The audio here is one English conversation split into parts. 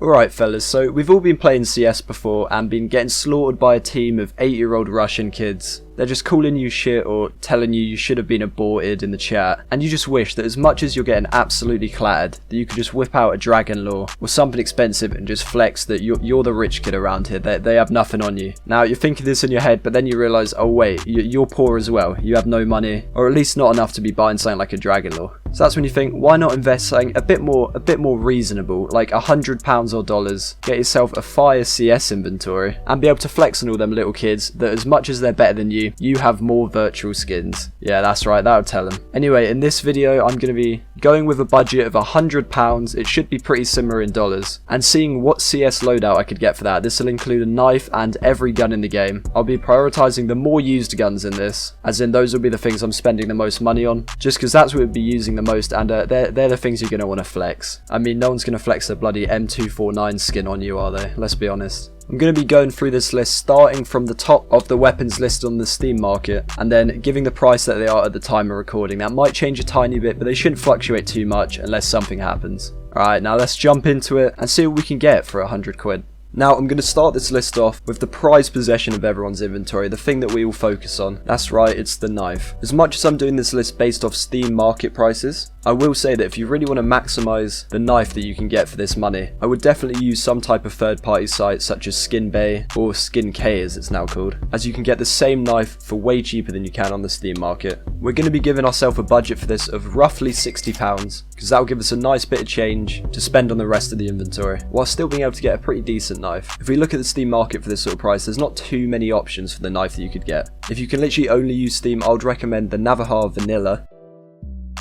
Alright fellas, so we've all been playing CS before and been getting slaughtered by a team of 8-year-old Russian kids. They're just calling you shit or telling you should have been aborted in the chat, and you just wish that as much as you're getting absolutely clattered, that you could just whip out a Dragon Lore or something expensive and just flex that you're the rich kid around here, they have nothing on you. Now you're thinking this in your head, but then you realise, oh wait, you're poor as well, you have no money, or at least not enough to be buying something like a Dragon Lore. So that's when you think, why not invest something a bit more reasonable, like £100 or dollars, get yourself a fire CS inventory, and be able to flex on all them little kids that as much as they're better than you have more virtual skins. Yeah, that's right, that'll tell them. Anyway, in this video, I'm going to be going with a budget of £100, it should be pretty similar in dollars, and seeing what CS loadout I could get for that. This will include a knife and every gun in the game. I'll be prioritising the more used guns in this, as in those will be the things I'm spending the most money on, just because that's what we'll be using the most, and they're the things you're going to want to flex. I mean, no one's going to flex a bloody M249 skin on you, are they? Let's be honest. I'm going to be going through this list starting from the top of the weapons list on the Steam market and then giving the price that they are at the time of recording. That might change a tiny bit, but they shouldn't fluctuate too much unless something happens. Alright, now let's jump into it and see what we can get for 100 quid. Now I'm going to start this list off with the prized possession of everyone's inventory, the thing that we all focus on. That's right, it's the knife. As much as I'm doing this list based off Steam market prices, I will say that if you really want to maximise the knife that you can get for this money, I would definitely use some type of third party site such as SkinBay or SkinK as it's now called, as you can get the same knife for way cheaper than you can on the Steam market. We're going to be giving ourselves a budget for this of roughly £60, because that will give us a nice bit of change to spend on the rest of the inventory, while still being able to get a pretty decent knife. If we look at the Steam market for this sort of price, there's not too many options for the knife that you could get. If you can literally only use Steam, I would recommend the Navaja Vanilla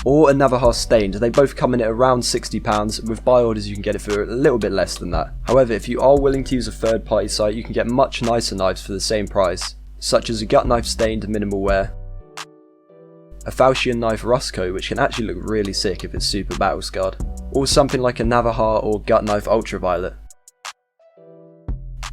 or a Navaja Stained. They both come in at around £60. With buy orders you can get it for a little bit less than that. However, if you are willing to use a third party site, you can get much nicer knives for the same price, such as a Gut Knife Stained Minimal Wear, a Falchion Knife Rustco, which can actually look really sick if it's super battle scarred, or something like a Navaja or Gut Knife Ultraviolet.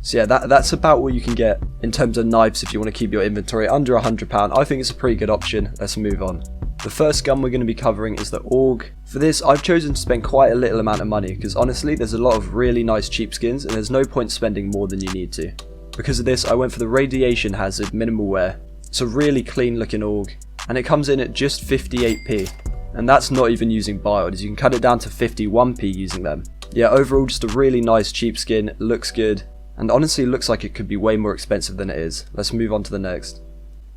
So yeah, that's about what you can get in terms of knives if you want to keep your inventory under £100. I think it's a pretty good option. Let's move on. The first gun we're going to be covering is the AUG. For this, I've chosen to spend quite a little amount of money because honestly, there's a lot of really nice cheap skins and there's no point spending more than you need to. Because of this, I went for the Radiation Hazard Minimal Wear. It's a really clean looking AUG and it comes in at just 58p. And that's not even using buy orders, you can cut it down to 51p using them. Yeah, overall just a really nice cheap skin, looks good. And honestly looks like it could be way more expensive than it is. Let's move on to the next.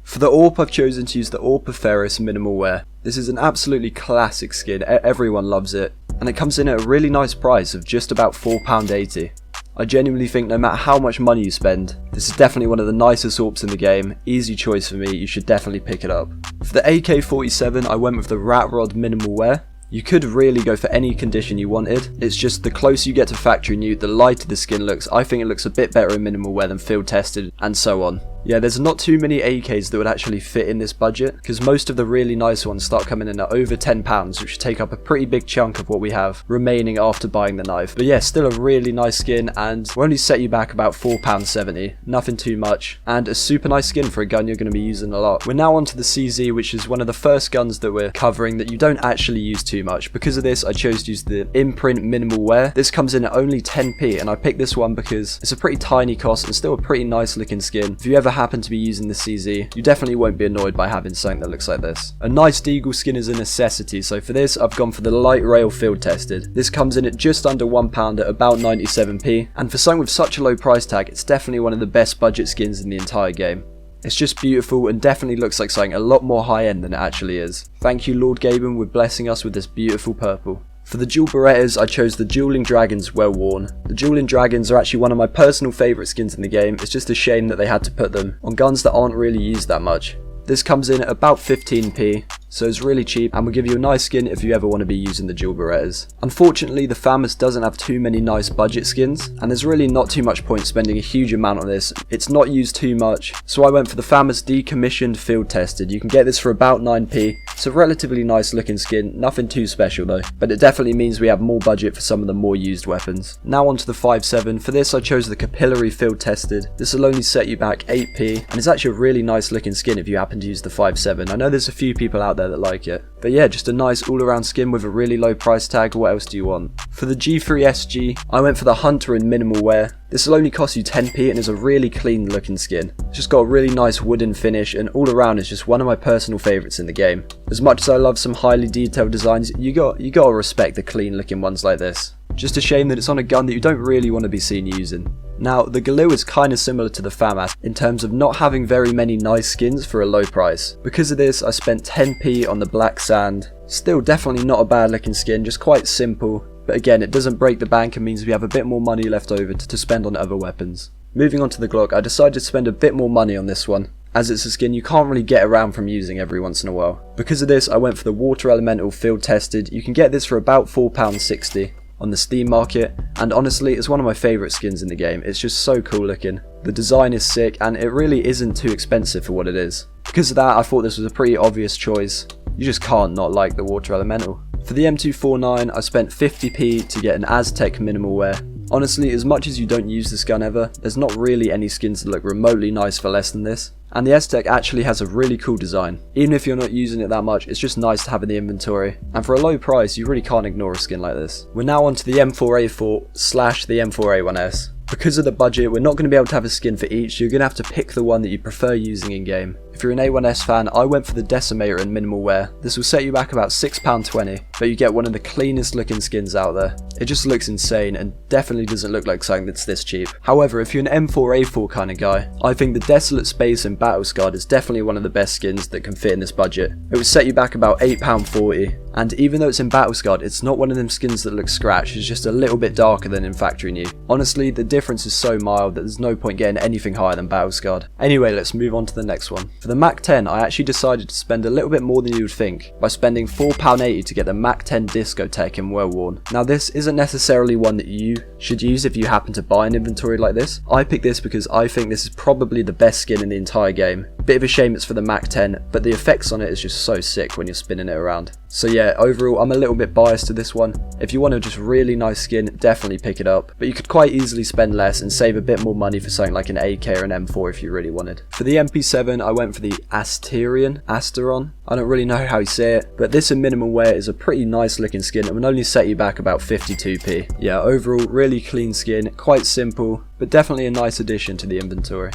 For the AWP, I've chosen to use the AWP Ferris Minimal Wear. This is an absolutely classic skin, everyone loves it, and it comes in at a really nice price of just about £4.80. I genuinely think no matter how much money you spend, this is definitely one of the nicest AWPs in the game, easy choice for me, you should definitely pick it up. For the AK-47, I went with the Rat Rod Minimal Wear. You could really go for any condition you wanted, it's just the closer you get to factory new, the lighter the skin looks. I think it looks a bit better in minimal wear than field tested, and so on. Yeah, there's not too many AKs that would actually fit in this budget, because most of the really nice ones start coming in at over £10, which take up a pretty big chunk of what we have remaining after buying the knife. But yeah, still a really nice skin, and will only set you back about £4.70, nothing too much, and a super nice skin for a gun you're going to be using a lot. We're now on to the CZ, which is one of the first guns that we're covering that you don't actually use too much. Because of this, I chose to use the Imprint Minimal Wear. This comes in at only 10p, and I picked this one because it's a pretty tiny cost and still a pretty nice looking skin. If you ever happen to be using the CZ, you definitely won't be annoyed by having something that looks like this. A nice Deagle skin is a necessity, so for this I've gone for the Light Rail Field Tested. This comes in at just under £1 at about 97p, and for something with such a low price tag, it's definitely one of the best budget skins in the entire game. It's just beautiful and definitely looks like something a lot more high end than it actually is. Thank you Lord Gaben with blessing us with this beautiful purple. For the dual Berettas, I chose the Dueling Dragons Well Worn. The Dueling Dragons are actually one of my personal favourite skins in the game. It's just a shame that they had to put them on guns that aren't really used that much. This comes in at about 15p, so it's really cheap and will give you a nice skin if you ever want to be using the dual Berettas. Unfortunately, the FAMAS doesn't have too many nice budget skins, and there's really not too much point spending a huge amount on this. It's not used too much, so I went for the FAMAS Decommissioned Field Tested. You can get this for about 9p. It's a relatively nice looking skin, nothing too special though, but it definitely means we have more budget for some of the more used weapons. Now onto the 5.7, for this I chose the capillary field tested. This will only set you back 8p, and it's actually a really nice looking skin if you happen to use the 5.7. I know there's a few people out there that like it, but yeah, just a nice all around skin with a really low price tag. What else do you want? For the G3 SG, I went for the Hunter in minimal wear. This will only cost you 10p and is a really clean looking skin. It's just got a really nice wooden finish, and all around is just one of my personal favourites in the game. As much as I love some highly detailed designs, you gotta respect the clean looking ones like this. Just a shame that it's on a gun that you don't really want to be seen using. Now, the Galil is kind of similar to the FAMAS in terms of not having very many nice skins for a low price. Because of this, I spent 10p on the Black Sand. Still definitely not a bad looking skin, just quite simple. But again, it doesn't break the bank and means we have a bit more money left over to spend on other weapons. Moving on to the Glock, I decided to spend a bit more money on this one, as it's a skin you can't really get around from using every once in a while. Because of this, I went for the Water Elemental field tested. You can get this for about £4.60 on the Steam market, and honestly it's one of my favourite skins in the game. It's just so cool looking. The design is sick and it really isn't too expensive for what it is. Because of that, I thought this was a pretty obvious choice. You just can't not like the Water Elemental. For the M249, I spent 50p to get an Aztec minimal wear. Honestly, as much as you don't use this gun ever, there's not really any skins that look remotely nice for less than this. And the Aztec actually has a really cool design. Even if you're not using it that much, it's just nice to have in the inventory. And for a low price, you really can't ignore a skin like this. We're now onto the M4A4 / the M4A1S. Because of the budget, we're not going to be able to have a skin for each. You're going to have to pick the one that you prefer using in game. If you're an A1S fan, I went for the Decimator in minimal wear. This will set you back about £6.20, but you get one of the cleanest looking skins out there. It just looks insane and definitely doesn't look like something that's this cheap. However, if you're an M4A4 kind of guy, I think the Desolate Space and Battle Scarred is definitely one of the best skins that can fit in this budget. It will set you back about £8.40, and even though it's in Battle Scarred, it's not one of them skins that looks scratched. It's just a little bit darker than in factory new. Honestly, the difference is so mild that there's no point getting anything higher than Battle Scarred. Anyway, let's move on to the next one. For the Mac 10, I actually decided to spend a little bit more than you would think by spending £4.80 to get the Mac 10 Discotheque in Well Worn. Now this isn't necessarily one that you should use if you happen to buy an inventory like this. I picked this because I think this is probably the best skin in the entire game. Bit of a shame it's for the Mac 10, but the effects on it is just so sick when you're spinning it around. So yeah, overall I'm a little bit biased to this one. If you want a just really nice skin, definitely pick it up, but you could quite easily spend less and save a bit more money for something like an AK or an M4 if you really wanted. For the MP7, I went for the Asteron. I don't really know how you say it, but this in minimal wear is a pretty nice looking skin and will only set you back about 52p. Yeah, overall really clean skin, quite simple, but definitely a nice addition to the inventory.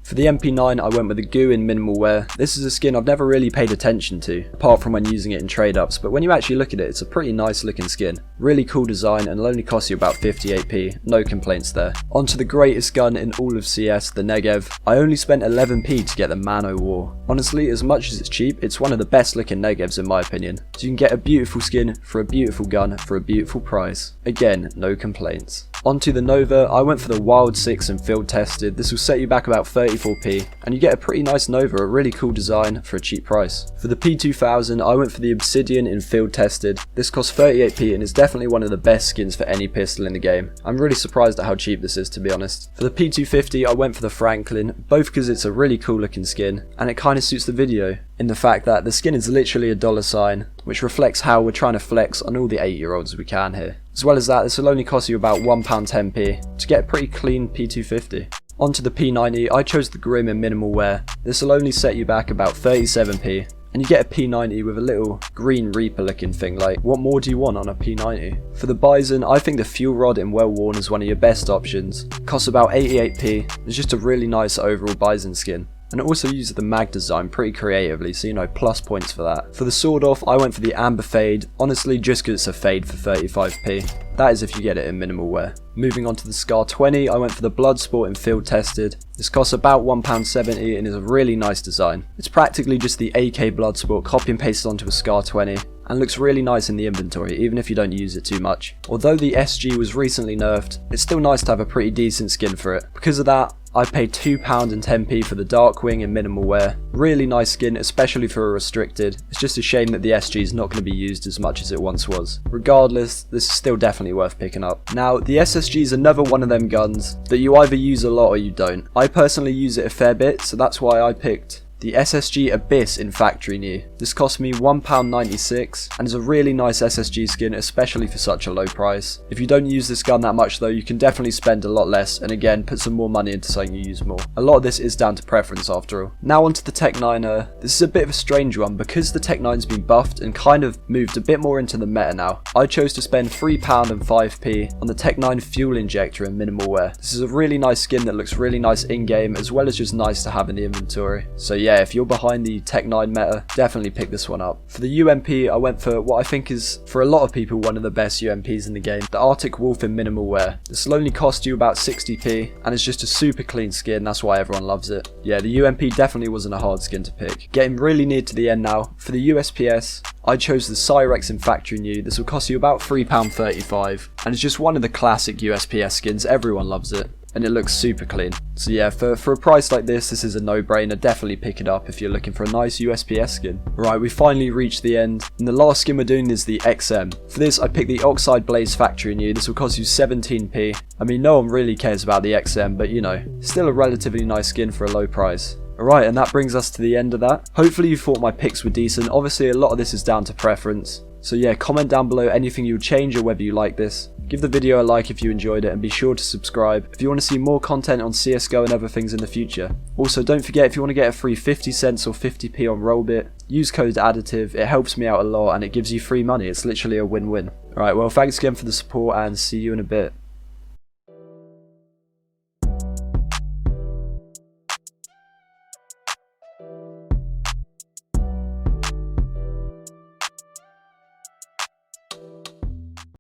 For the MP9, I went with the Goo in minimal wear. This is a skin I've never really paid attention to, apart from when using it in trade-ups, but when you actually look at it, it's a pretty nice looking skin. Really cool design and it'll only cost you about 58p, no complaints there. On to the greatest gun in all of CS, the Negev. I only spent 11p to get the Man-O War. Honestly, as much as it's cheap, it's one of the best looking Negevs in my opinion. So you can get a beautiful skin for a beautiful gun for a beautiful price. Again, no complaints. Onto the Nova, I went for the Wild 6 and field tested. This will set you back about 34p, and you get a pretty nice Nova, a really cool design for a cheap price. For the P2000, I went for the Obsidian in field tested. This costs 38p and is definitely one of the best skins for any pistol in the game. I'm really surprised at how cheap this is, to be honest. For the P250, I went for the Franklin, both because it's a really cool looking skin, and it kind of suits the video, in the fact that the skin is literally a $sign, which reflects how we're trying to flex on all the 8-year-olds we can here. As well as that, this will only cost you about £1.10p to get a pretty clean P250. Onto the P90, I chose the Grim in minimal wear. This will only set you back about 37p, and you get a P90 with a little green Reaper looking thing. Like, what more do you want on a P90? For the Bison, I think the Fuel Rod in Well Worn is one of your best options. It costs about 88p, it's just a really nice overall Bison skin. And it also uses the mag design pretty creatively, so you know, plus points for that. For the Sword Off, I went for the Amber Fade, honestly just because it's a fade for 35p. That is if you get it in minimal wear. Moving on to the Scar 20, I went for the Bloodsport in field tested. This costs about £1.70 and is a really nice design. It's practically just the AK Bloodsport copy and pasted onto a Scar 20. And looks really nice in the inventory, even if you don't use it too much. Although the SG was recently nerfed, it's still nice to have a pretty decent skin for it. Because of that, I paid £2.10p for the Darkwing in minimal wear. Really nice skin, especially for a restricted. It's just a shame that the SG is not going to be used as much as it once was. Regardless, this is still definitely worth picking up. Now, the SSG is another one of them guns that you either use a lot or you don't. I personally use it a fair bit, so that's why I picked the SSG Abyss in factory new. This cost me £1.96 and is a really nice SSG skin, especially for such a low price. If you don't use this gun that much though, you can definitely spend a lot less and again put some more money into something you use more. A lot of this is down to preference after all. Now onto the Tech 9. This is a bit of a strange one because the Tech 9's been buffed and kind of moved a bit more into the meta now. I chose to spend £3 and 5p on the Tech 9 fuel injector in minimal wear. This is a really nice skin that looks really nice in game as well as just nice to have in the inventory. So yeah, if you're behind the Tech 9 meta, definitely pick this one up. For the UMP, I went for what I think is, for a lot of people, one of the best UMPs in the game, the Arctic Wolf in minimal wear. This will only cost you about 60p and it's just a super clean skin, that's why everyone loves it. Yeah, the UMP definitely wasn't a hard skin to pick. Getting really near to the end now. For the USPS, I chose the Cyrex in factory new. This will cost you about £3.35 and it's just one of the classic USPS skins, everyone loves it. And it looks super clean. So yeah, for a price like this is a no-brainer. Definitely pick it up if you're looking for a nice USPS skin. Right, we finally reached the end. And the last skin we're doing is the XM. For this, I picked the Oxide Blaze Factory new. This will cost you 17p. I mean, no one really cares about the XM, but you know, still a relatively nice skin for a low price. Alright, and that brings us to the end of that. Hopefully you thought my picks were decent. Obviously, a lot of this is down to preference. So yeah, comment down below anything you would change or whether you like this. Give the video a like if you enjoyed it and be sure to subscribe if you want to see more content on CSGO and other things in the future. Also, don't forget, if you want to get a free 50 cents or 50p on Rollbit, use code Additive. It helps me out a lot and it gives you free money. It's literally a win-win. Alright, well, thanks again for the support and see you in a bit.